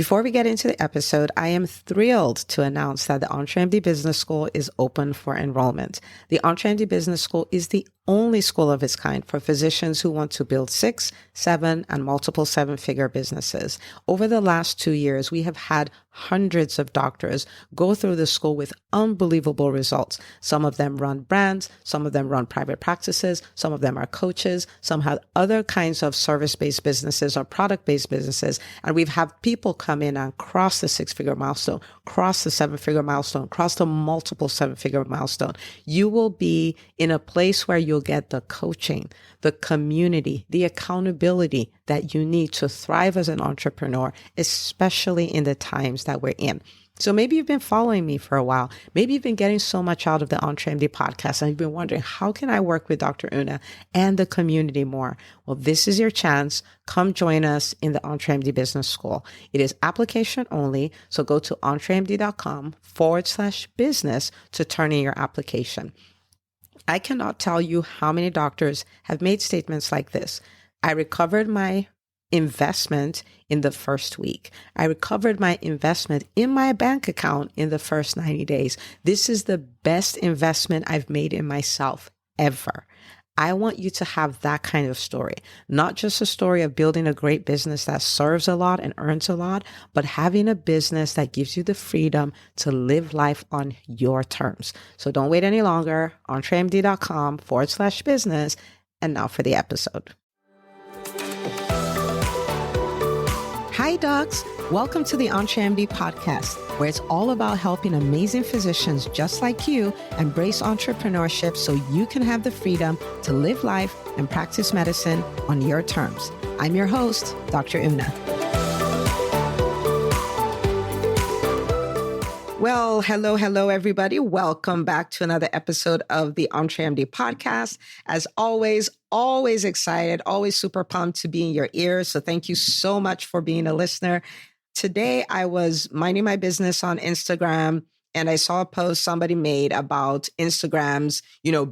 Before we get into the episode, I am thrilled to announce that the EntreMD Business School is open for enrollment. The EntreMD Business School is the only school of its kind for physicians who want to build 6, 7, and multiple 7-figure businesses. Over the last 2 years, we have had hundreds of doctors go through the school with unbelievable results. Some of them run brands, some of them run private practices, some of them are coaches, some have other kinds of service-based businesses or product-based businesses. And we've had people come in and cross the 6-figure milestone, cross the 7-figure milestone, cross the multiple 7-figure milestone. You will be in a place where you'll get the coaching, the community, the accountability that you need to thrive as an entrepreneur, especially in the times that we're in. So maybe you've been following me for a while. Maybe you've been getting so much out of the EntreMD podcast and you've been wondering, how can I work with Dr. Una and the community more? Well, this is your chance. Come join us in the EntreMD Business School. It is application only. So go to entremd.com/business to turn in your application. I cannot tell you how many doctors have made statements like this. I recovered my investment in the first week. I recovered my investment in my bank account in the first 90 days. This is the best investment I've made in myself ever. I want you to have that kind of story, not just a story of building a great business that serves a lot and earns a lot, but having a business that gives you the freedom to live life on your terms. So don't wait any longer. entremd.com/business. And now for the episode. Hi, docs. Welcome to the EntreMD podcast, where it's all about helping amazing physicians just like you embrace entrepreneurship so you can have the freedom to live life and practice medicine on your terms. I'm your host, Dr. Una. Well, hello, everybody. Welcome back to another episode of the EntreMD podcast. As always excited, always super pumped to be in your ears. So thank you so much for being a listener. Today, I was minding my business on Instagram and I saw a post somebody made about Instagram's,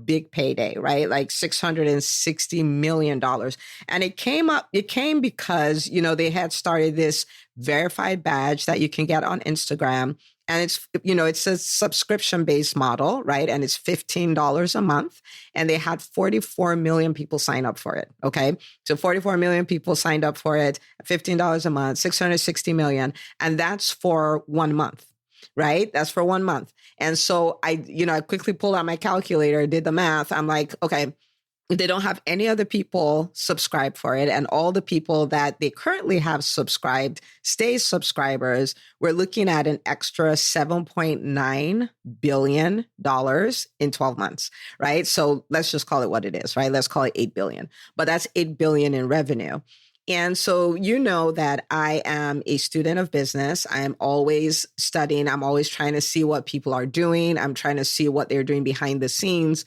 big payday, right? Like $660 million. And it came because, they had started this verified badge that you can get on Instagram. And it's a subscription-based model, right? And it's $15 a month. And they had 44 million people sign up for it, okay? So 44 million people signed up for it, $15 a month, 660 million. And that's for 1 month, right? That's for 1 month. And so I quickly pulled out my calculator, did the math. I'm like, okay, if they don't have any other people subscribe for it, and all the people that they currently have subscribed stay subscribers, we're looking at an extra $7.9 billion in 12 months, right? So let's just call it what it is, right? Let's call it 8 billion, but that's 8 billion in revenue. And so you know that I am a student of business. I am always studying. I'm always trying to see what people are doing. I'm trying to see what they're doing behind the scenes.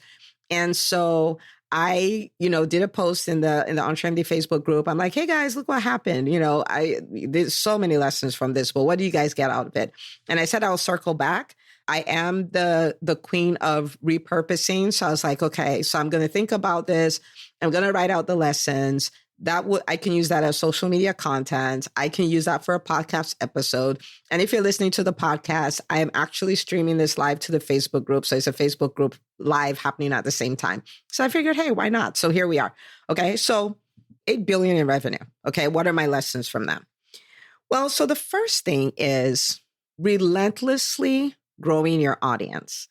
And so I, did a post in the EntreMD Facebook group. I'm like, hey guys, look what happened. There's so many lessons from this, but what do you guys get out of it? And I said, I'll circle back. I am the queen of repurposing. So I was like, okay, so I'm going to think about this. I'm going to write out the lessons. I can use that as social media content. I can use that for a podcast episode. And if you're listening to the podcast, I am actually streaming this live to the Facebook group. So it's a Facebook group live happening at the same time. So I figured, hey, why not? So here we are. Okay. So 8 billion in revenue. Okay. What are my lessons from that? Well, so the first thing is relentlessly growing your audience.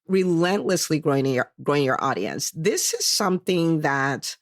Relentlessly growing your audience. This is something that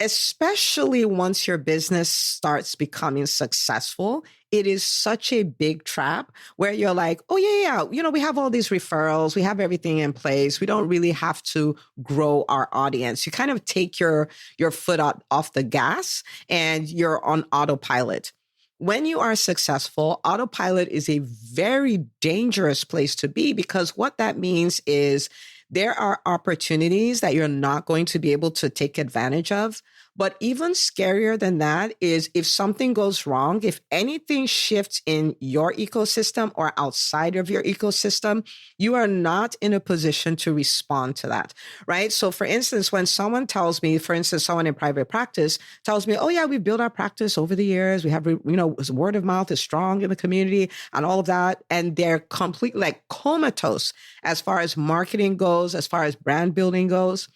especially once your business starts becoming successful, it is such a big trap where you're like, oh yeah, we have all these referrals, we have everything in place. We don't really have to grow our audience. You kind of take your foot off the gas and you're on autopilot. When you are successful, autopilot is a very dangerous place to be, because what that means is there are opportunities that you're not going to be able to take advantage of, But even scarier than that is if something goes wrong, if anything shifts in your ecosystem or outside of your ecosystem, you are not in a position to respond to that, right? So for instance, when someone tells me, for instance, someone in private practice tells me, oh yeah, we've built our practice over the years. We have, word of mouth is strong in the community and all of that. And they're completely like comatose as far as marketing goes, as far as brand building goes.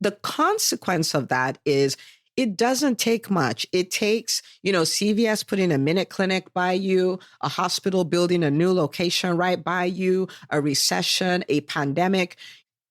The consequence of that is it doesn't take much. It takes, CVS putting a minute clinic by you, a hospital building a new location right by you, a recession, a pandemic.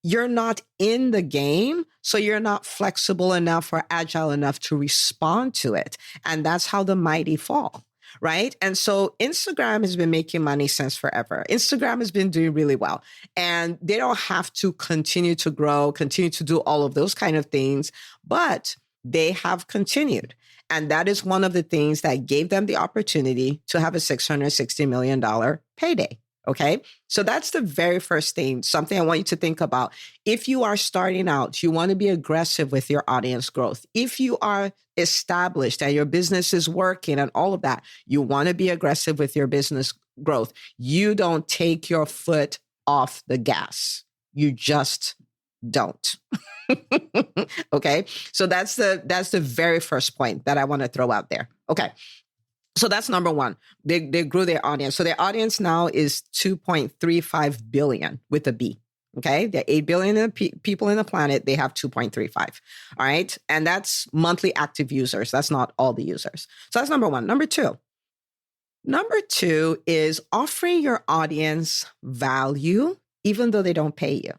You're not in the game, so you're not flexible enough or agile enough to respond to it. And that's how the mighty fall. Right. And so Instagram has been making money since forever. Instagram has been doing really well, and they don't have to continue to grow, continue to do all of those kind of things, but they have continued. And that is one of the things that gave them the opportunity to have a $660 million payday. Okay. So that's the very first thing, something I want you to think about. If you are starting out, you want to be aggressive with your audience growth. If you are established and your business is working and all of that, you want to be aggressive with your business growth. You don't take your foot off the gas. You just don't. Okay. So that's the very first point that I want to throw out there. Okay. So that's number one. They grew their audience. So their audience now is 2.35 billion with a B. Okay. There are 8 billion people in the planet. They have 2.35. All right. And that's monthly active users. That's not all the users. So that's number one. Number two is offering your audience value, even though they don't pay you.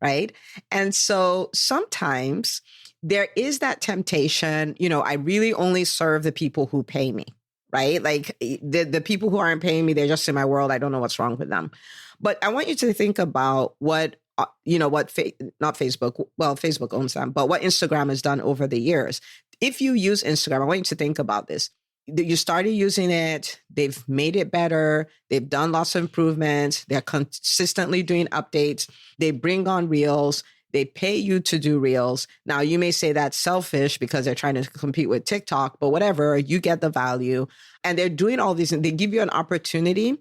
Right. And so sometimes there is that temptation, I really only serve the people who pay me. Right? Like the people who aren't paying me, they're just in my world. I don't know what's wrong with them. But I want you to think about not Facebook, well, Facebook owns them, but what Instagram has done over the years. If you use Instagram, I want you to think about this. You started using it. They've made it better. They've done lots of improvements. They're consistently doing updates. They bring on reels. They pay you to do reels. Now, you may say that's selfish because they're trying to compete with TikTok, but whatever, you get the value. And they're doing all these, and they give you an opportunity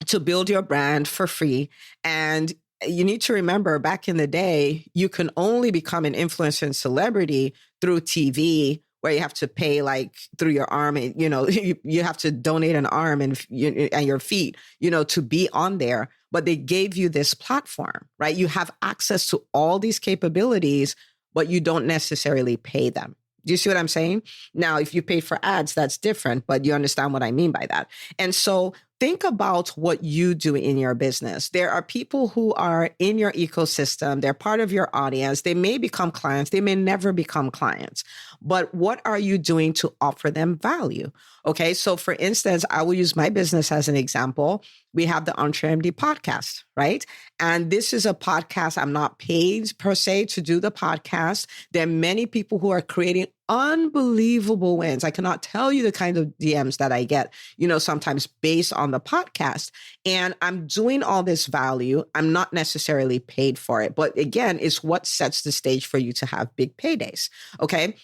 to build your brand for free. And you need to remember, back in the day, you can only become an influencer and celebrity through TV, where you have to pay like through your arm, and, you have to donate an arm and your feet, to be on there. But they gave you this platform, right? You have access to all these capabilities, but you don't necessarily pay them. Do you see what I'm saying? Now, if you pay for ads, that's different, but you understand what I mean by that. And so think about what you do in your business. There are people who are in your ecosystem. They're part of your audience. They may become clients. They may never become clients. But what are you doing to offer them value? Okay. So for instance, I will use my business as an example. We have the EntreMD podcast, right? And this is a podcast. I'm not paid per se to do the podcast. There are many people who are creating unbelievable wins. I cannot tell you the kind of DMs that I get, sometimes based on the podcast. And I'm doing all this value. I'm not necessarily paid for it. But again, it's what sets the stage for you to have big paydays. Okay.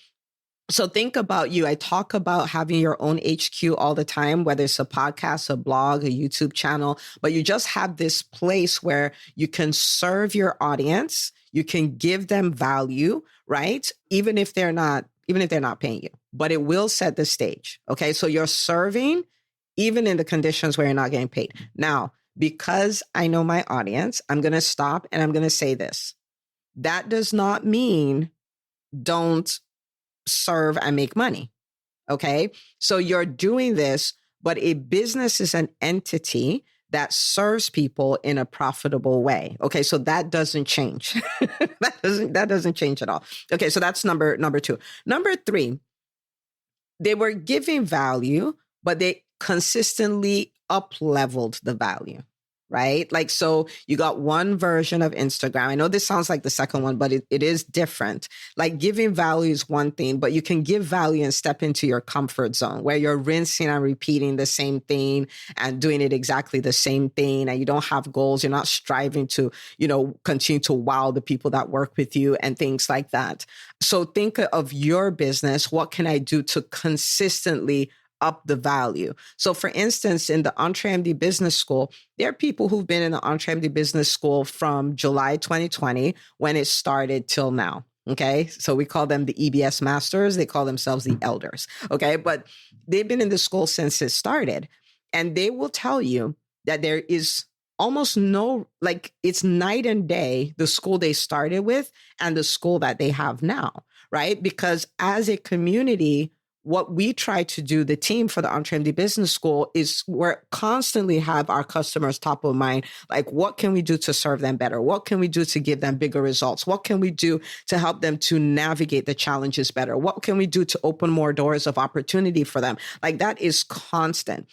So think about you. I talk about having your own HQ all the time, whether it's a podcast, a blog, a YouTube channel, but you just have this place where you can serve your audience. You can give them value, right? Even if they're not paying you, but it will set the stage. Okay. So you're serving even in the conditions where you're not getting paid. Now, because I know my audience, I'm going to stop and I'm going to say this. That does not mean don't serve and make money. Okay. So you're doing this, but a business is an entity that serves people in a profitable way. Okay. So that doesn't change. that doesn't change at all. Okay. So that's number two. Number three, they were giving value, but they consistently up-leveled the value. right? Like, so you got one version of Instagram. I know this sounds like the second one, but it is different. Like giving value is one thing, but you can give value and step into your comfort zone where you're rinsing and repeating the same thing and doing it exactly the same thing. And you don't have goals. You're not striving to, continue to wow the people that work with you and things like that. So think of your business. What can I do to consistently up the value? So for instance, in the EntreMD Business School, there are people who've been in the EntreMD Business School from July 2020 when it started till now. Okay. So we call them the EBS masters. They call themselves the elders. Okay. But they've been in the school since it started. And they will tell you that there is almost no, like it's night and day, the school they started with and the school that they have now, right? Because as a community, what we try to do, the team for the EntreMD Business School, is we're constantly have our customers top of mind. Like, what can we do to serve them better? What can we do to give them bigger results? What can we do to help them to navigate the challenges better? What can we do to open more doors of opportunity for them? Like that is constant.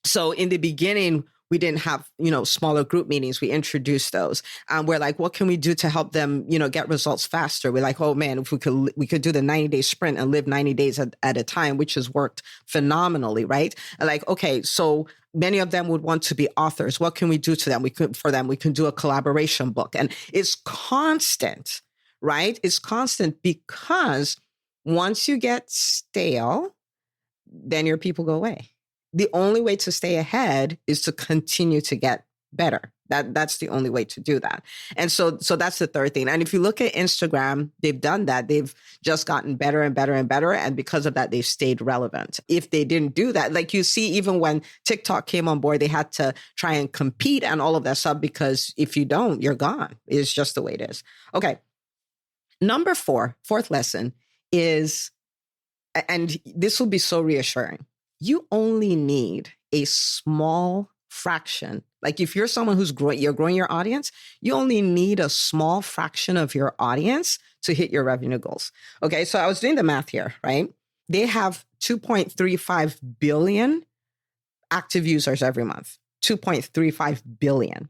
So in the beginning, we didn't have, smaller group meetings. We introduced those. We're like, what can we do to help them, get results faster? We're like, oh man, if we could do the 90-day sprint and live 90 days at a time, which has worked phenomenally, right? And like, okay, so many of them would want to be authors. What can we do to them? We can do a collaboration book. And it's constant, right? It's constant because once you get stale, then your people go away. The only way to stay ahead is to continue to get better. That's the only way to do that. And so that's the third thing. And if you look at Instagram, they've done that. They've just gotten better and better and better. And because of that, they've stayed relevant. If they didn't do that, like you see, even when TikTok came on board, they had to try and compete and all of that stuff, because if you don't, you're gone. It's just the way it is. Okay. Number fourth lesson is, and this will be so reassuring, you only need a small fraction. Like if you're someone you're growing your audience, you only need a small fraction of your audience to hit your revenue goals. Okay. So I was doing the math here, right? They have 2.35 billion active users every month, 2.35 billion.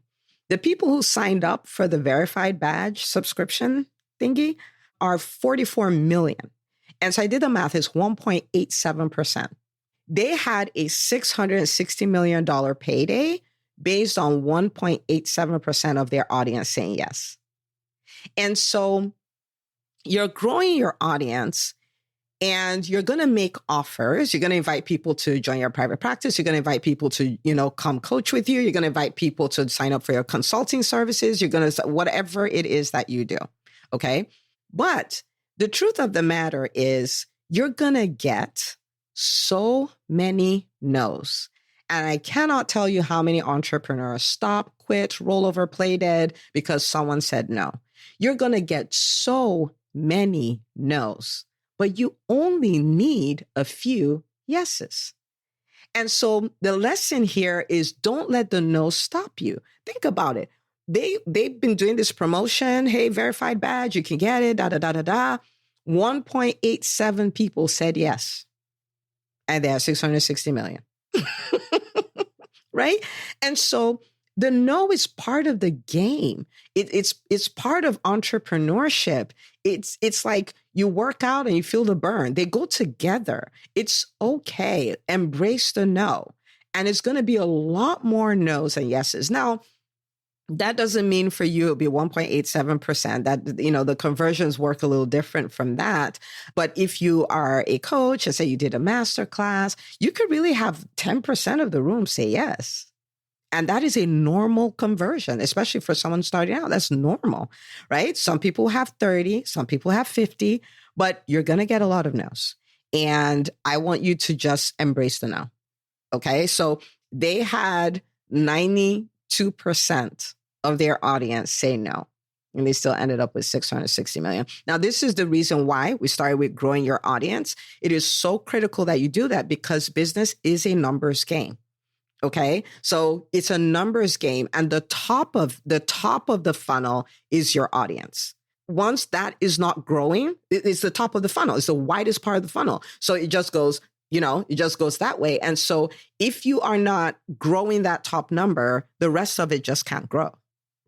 The people who signed up for the verified badge subscription thingy are 44 million. And so I did the math, it's 1.87%. They had a $660 million payday based on 1.87% of their audience saying yes. And so you're growing your audience and you're going to make offers. You're going to invite people to join your private practice. You're going to invite people to, come coach with you. You're going to invite people to sign up for your consulting services. You're going to, whatever it is that you do. Okay. But the truth of the matter is you're going to get so many no's. And I cannot tell you how many entrepreneurs stop, quit, roll over, play dead because someone said no. You're going to get so many no's, but you only need a few yeses. And so the lesson here is don't let the no stop you. Think about it. They've been doing this promotion. Hey, verified badge, you can get it, 1.87 people said yes. And they have 660 million. Right? And so the no is part of the game. It's part of entrepreneurship. It's like you work out and you feel the burn. They go together. It's okay. Embrace the no. And it's going to be a lot more no's than yeses. Now, that doesn't mean for you it'll be 1.87%. That, the conversions work a little different from that. But if you are a coach and say you did a masterclass, you could really have 10% of the room say yes. And that is a normal conversion, especially for someone starting out. That's normal, right? Some people have 30, some people have 50, but you're going to get a lot of no's. And I want you to just embrace the no. Okay. So they had 92% of their audience say no. And they still ended up with 660 million. Now, this is the reason why we started with growing your audience. It is so critical that you do that because business is a numbers game. Okay. So it's a numbers game. And the top of the funnel is your audience. Once that is not growing, it's the top of the funnel. It's the widest part of the funnel. So it just goes It just goes that way. And so if you are not growing that top number, the rest of it just can't grow.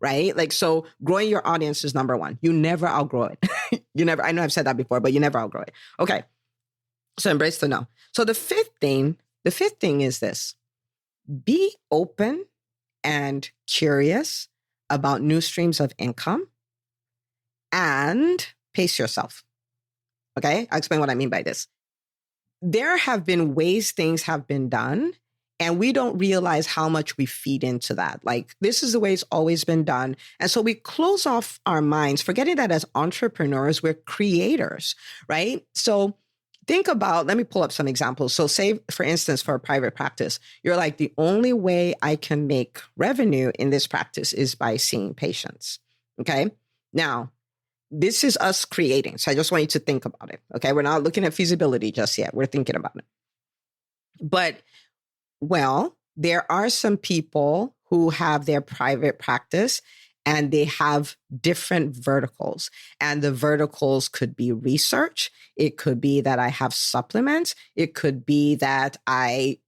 Right? Like, so growing your audience is number one. You never outgrow it. I know I've said that before, but you never outgrow it. Okay. So embrace the no. So the fifth thing is this: be open and curious about new streams of income and pace yourself. Okay. I'll explain what I mean by this. There have been ways things have been done, and we don't realize how much we feed into that. Like, this is the way it's always been done. And so we close off our minds, forgetting that as entrepreneurs, we're creators, right? So think about, let me pull up some examples. So say, for instance, for a private practice, you're like, the only way I can make revenue in this practice is by seeing patients. Okay. Now, this is us creating. So I just want you to think about it. Okay. We're not looking at feasibility just yet. We're thinking about it. But, well, there are some people who have their private practice and they have different verticals. And the verticals could be research. It could be that I have supplements. It could be that I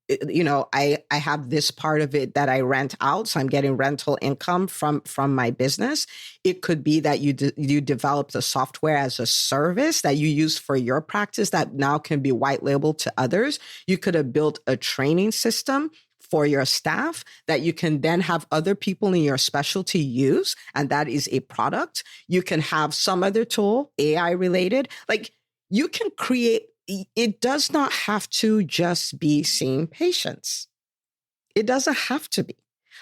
have this part of it that I rent out. So I'm getting rental income from my business. It could be that you develop the software as a service that you use for your practice that now can be white labeled to others. You could have built a training system for your staff that you can then have other people in your specialty use. And that is a product. You can have some other tool, AI related. Like, you can create. It does not have to just be seeing patients. It doesn't have to be.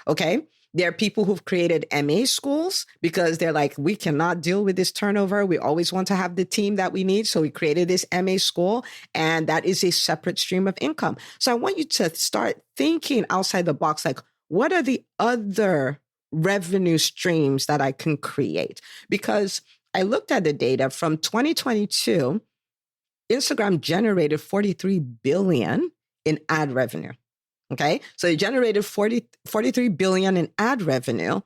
Okay. There are people who've created MA schools because they're like, we cannot deal with this turnover. We always want to have the team that we need. So we created this MA school, and that is a separate stream of income. So I want you to start thinking outside the box. Like, what are the other revenue streams that I can create? Because I looked at the data from 2022, Instagram generated $43 billion in ad revenue. Okay. So they generated $43 billion in ad revenue,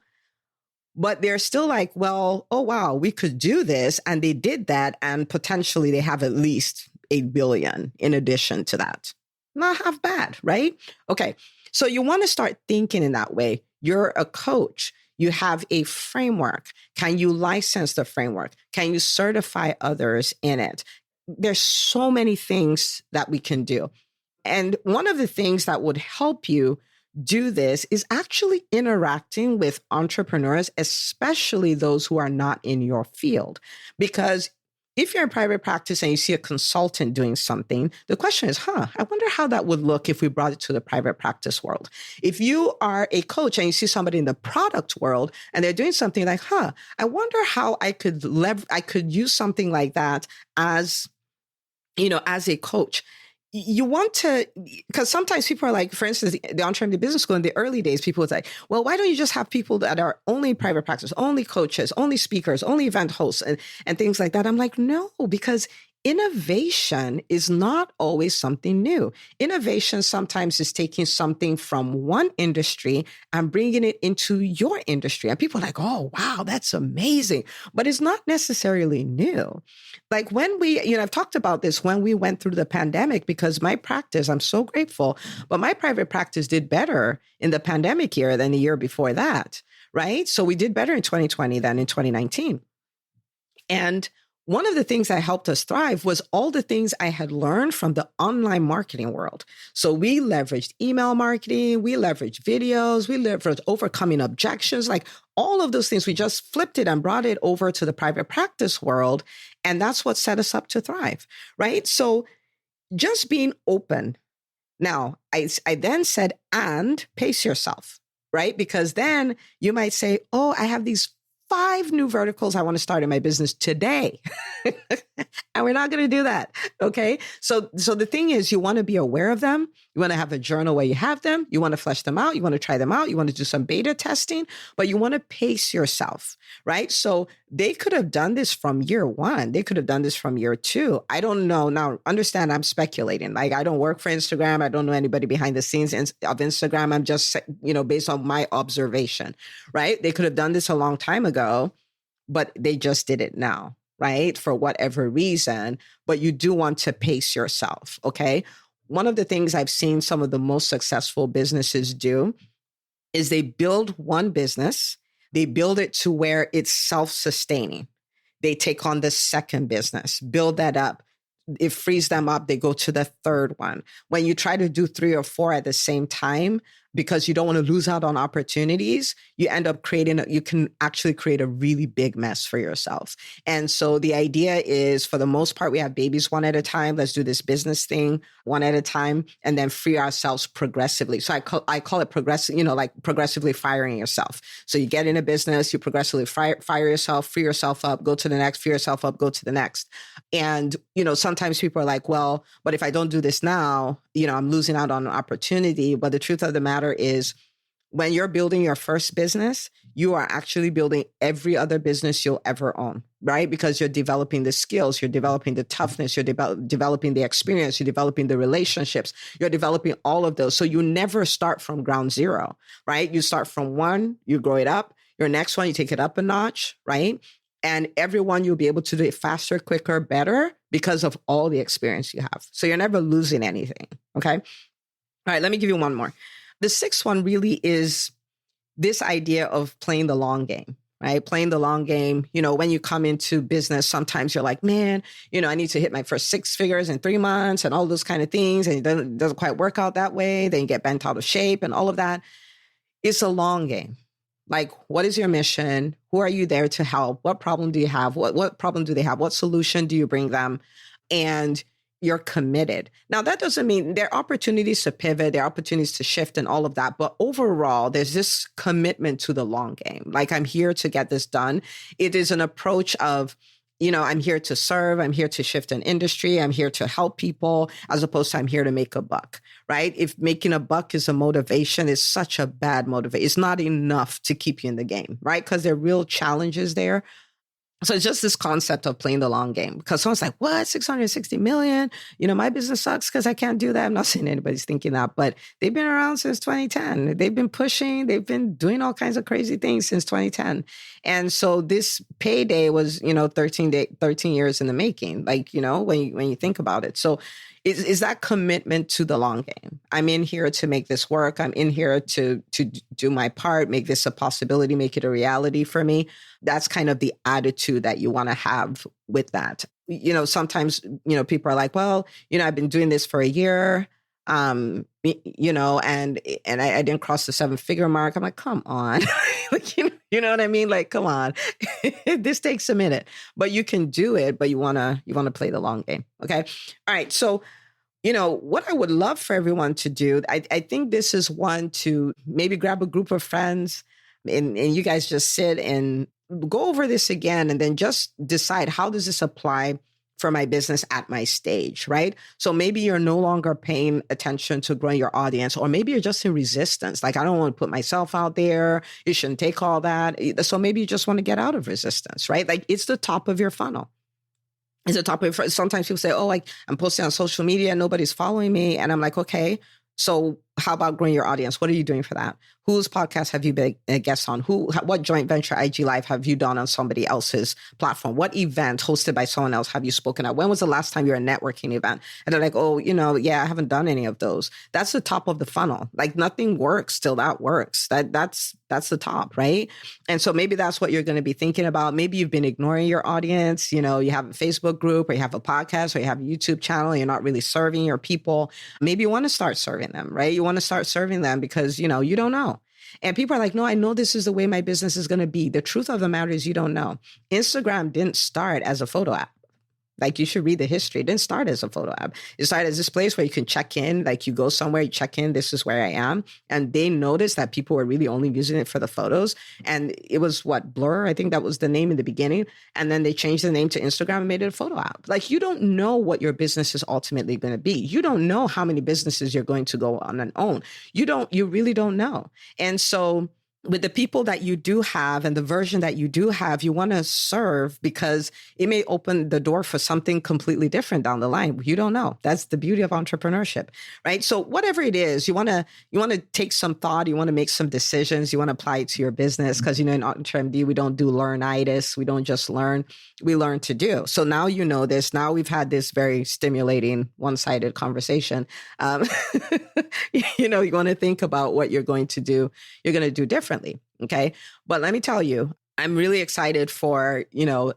but they're still like, well, oh, wow, we could do this. And they did that. And potentially they have at least $8 billion in addition to that. Not half bad, right? Okay. So you want to start thinking in that way. You're a coach. You have a framework. Can you license the framework? Can you certify others in it? There's so many things that we can do. And one of the things that would help you do this is actually interacting with entrepreneurs, especially those who are not in your field. Because if you're in private practice and you see a consultant doing something, the question is, I wonder how that would look if we brought it to the private practice world. If you are a coach and you see somebody in the product world and they're doing something like, I wonder how I could use something like that as a coach. You want to, because sometimes people are like, for instance, the Entrepreneur Business School in the early days, people would say, well, why don't you just have people that are only private practice, only coaches, only speakers, only event hosts, and things like that? I'm like, no, because innovation is not always something new. Innovation sometimes is taking something from one industry and bringing it into your industry. And people are like, oh, wow, that's amazing. But it's not necessarily new. Like when I've talked about this when we went through the pandemic, because my practice, I'm so grateful, but my private practice did better in the pandemic year than the year before that, right? So we did better in 2020 than in 2019. And one of the things that helped us thrive was all the things I had learned from the online marketing world. So we leveraged email marketing, we leveraged videos, we leveraged overcoming objections, like all of those things. We just flipped it and brought it over to the private practice world. And that's what set us up to thrive, right? So just being open. Now, I then said, and pace yourself, right? Because then you might say, oh, I have these 5 new verticals I want to start in my business today. And we're not going to do that. Okay. So the thing is, you want to be aware of them. You want to have a journal where you have them. You want to flesh them out. You want to try them out. You want to do some beta testing, but you want to pace yourself, right? So they could have done this from year 1. They could have done this from year 2. I don't know. Now, understand, I'm speculating. Like, I don't work for Instagram. I don't know anybody behind the scenes of Instagram. I'm just, based on my observation, right? They could have done this a long time ago, but they just did it now, right? For whatever reason, but you do want to pace yourself, okay? one of the things I've seen some of the most successful businesses do is they build one business, they build it to where it's self-sustaining. They take on the second business, build that up. It frees them up. They go to the third one. When you try to do 3 or 4 at the same time, because you don't want to lose out on opportunities, you end up you can actually create a really big mess for yourself. And so the idea is, for the most part, we have babies one at a time. Let's do this business thing one at a time, and then free ourselves progressively. So I call it progressive, like progressively firing yourself. So you get in a business, you progressively fire yourself, free yourself up, go to the next, free yourself up, go to the next. And, sometimes people are like, well, but if I don't do this now, I'm losing out on an opportunity. But the truth of the matter is, when you're building your first business, you are actually building every other business you'll ever own, right? Because you're developing the skills, you're developing the toughness, you're developing the experience, you're developing the relationships, you're developing all of those. So you never start from ground zero, right? You start from 1, you grow it up. Your next one, you take it up a notch, right? And everyone, you'll be able to do it faster, quicker, better because of all the experience you have. So you're never losing anything, okay? All right, let me give you one more. The 6th one really is this idea of playing the long game, right? Playing the long game. When you come into business, sometimes you're like, man, I need to hit my first 6 figures in 3 months and all those kind of things. And it doesn't quite work out that way. Then you get bent out of shape and all of that. It's a long game. Like, what is your mission? Who are you there to help? What problem do you have? What problem do they have? What solution do you bring them? And you're committed. Now, that doesn't mean there are opportunities to pivot, there are opportunities to shift and all of that. But overall, there's this commitment to the long game. Like, I'm here to get this done. It is an approach of, I'm here to serve. I'm here to shift an industry. I'm here to help people, as opposed to I'm here to make a buck, right? If making a buck is a motivation, it's such a bad motivation. It's not enough to keep you in the game, right? Because there are real challenges there. So it's just this concept of playing the long game, because someone's like, what, 660 million? My business sucks because I can't do that. I'm not saying anybody's thinking that, but they've been around since 2010. They've been pushing, they've been doing all kinds of crazy things since 2010. And so this payday was, 13 years in the making, like, when you think about it. So is that commitment to the long game. I'm in here to make this work. I'm in here to do my part, make this a possibility, make it a reality for me. That's kind of the attitude that you want to have with that. Sometimes, people are like, well, I've been doing this for a year, and I didn't cross the 7-figure mark. I'm like, come on. Like, you know what I mean? Like, come on. This takes a minute, but you can do it, but you want to play the long game. Okay. All right. So, what I would love for everyone to do, I think this is one to maybe grab a group of friends and you guys just sit and go over this again, and then just decide, how does this apply for my business at my stage, right? So maybe you're no longer paying attention to growing your audience, or maybe you're just in resistance. Like, I don't want to put myself out there. You shouldn't take all that. So maybe you just want to get out of resistance, right? Like, it's the top of your funnel. It's the top of your, sometimes people say, oh, like, I'm posting on social media, nobody's following me. And I'm like, okay, so how about growing your audience? What are you doing for that? Whose podcast have you been a guest on? What joint venture IG Live have you done on somebody else's platform? What event hosted by someone else have you spoken at? When was the last time you were at a networking event? And they're like, oh, yeah, I haven't done any of those. That's the top of the funnel. Like, nothing works till that works. That's the top, right? And so maybe that's what you're going to be thinking about. Maybe you've been ignoring your audience. You have a Facebook group, or you have a podcast, or you have a YouTube channel. You're not really serving your people. Maybe you want to start serving them, right? You want to start serving them because, you don't know. And people are like, no, I know this is the way my business is going to be. The truth of the matter is, you don't know. Instagram didn't start as a photo app. Like, you should read the history. It didn't start as a photo app. It started as this place where you can check in. Like, you go somewhere, you check in, this is where I am. And they noticed that people were really only using it for the photos. And it was Blur? I think that was the name in the beginning. And then they changed the name to Instagram and made it a photo app. Like, you don't know what your business is ultimately going to be. You don't know how many businesses you're going to go on and own. You really don't know. And so with the people that you do have and the version that you do have, you want to serve because it may open the door for something completely different down the line. You don't know. That's the beauty of entrepreneurship, right? So whatever it is, you want to take some thought, you want to make some decisions, you want to apply it to your business because, in EntreMD, we don't do learnitis. We don't just learn, we learn to do. So now you know this. Now we've had this very stimulating one-sided conversation. You want to think about what you're going to do. You're going to do differently. Okay. But let me tell you, I'm really excited for,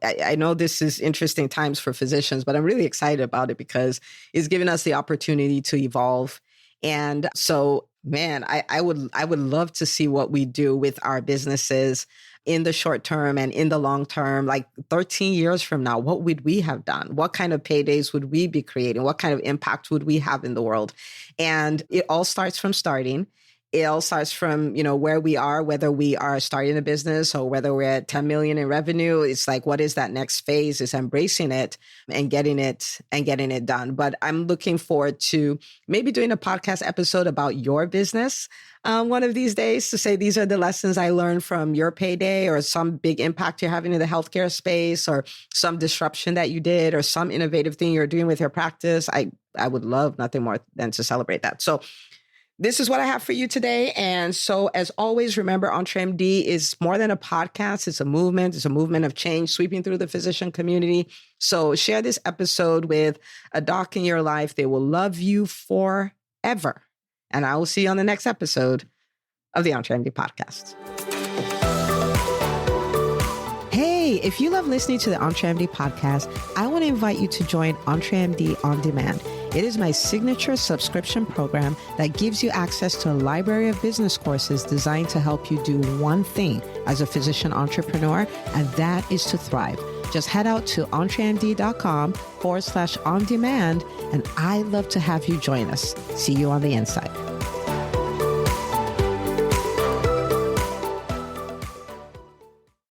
I know this is interesting times for physicians, but I'm really excited about it because it's giving us the opportunity to evolve. And so, man, I would love to see what we do with our businesses in the short term and in the long term, like 13 years from now. What would we have done? What kind of paydays would we be creating? What kind of impact would we have in the world? And it all starts from starting. It all starts from, where we are, whether we are starting a business or whether we're at 10 million in revenue. It's like, what is that next phase? Is embracing it and getting it done. But I'm looking forward to maybe doing a podcast episode about your business one of these days to say, these are the lessons I learned from your payday or some big impact you're having in the healthcare space or some disruption that you did or some innovative thing you're doing with your practice. I would love nothing more than to celebrate that. So this is what I have for you today. And so as always, remember, EntreMD is more than a podcast. It's a movement. It's a movement of change sweeping through the physician community. So share this episode with a doc in your life. They will love you forever. And I will see you on the next episode of the EntreMD podcast. Hey, if you love listening to the EntreMD podcast, I want to invite you to join EntreMD On Demand. It is my signature subscription program that gives you access to a library of business courses designed to help you do one thing as a physician entrepreneur, and that is to thrive. Just head out to entremd.com/on demand, and I'd love to have you join us. See you on the inside.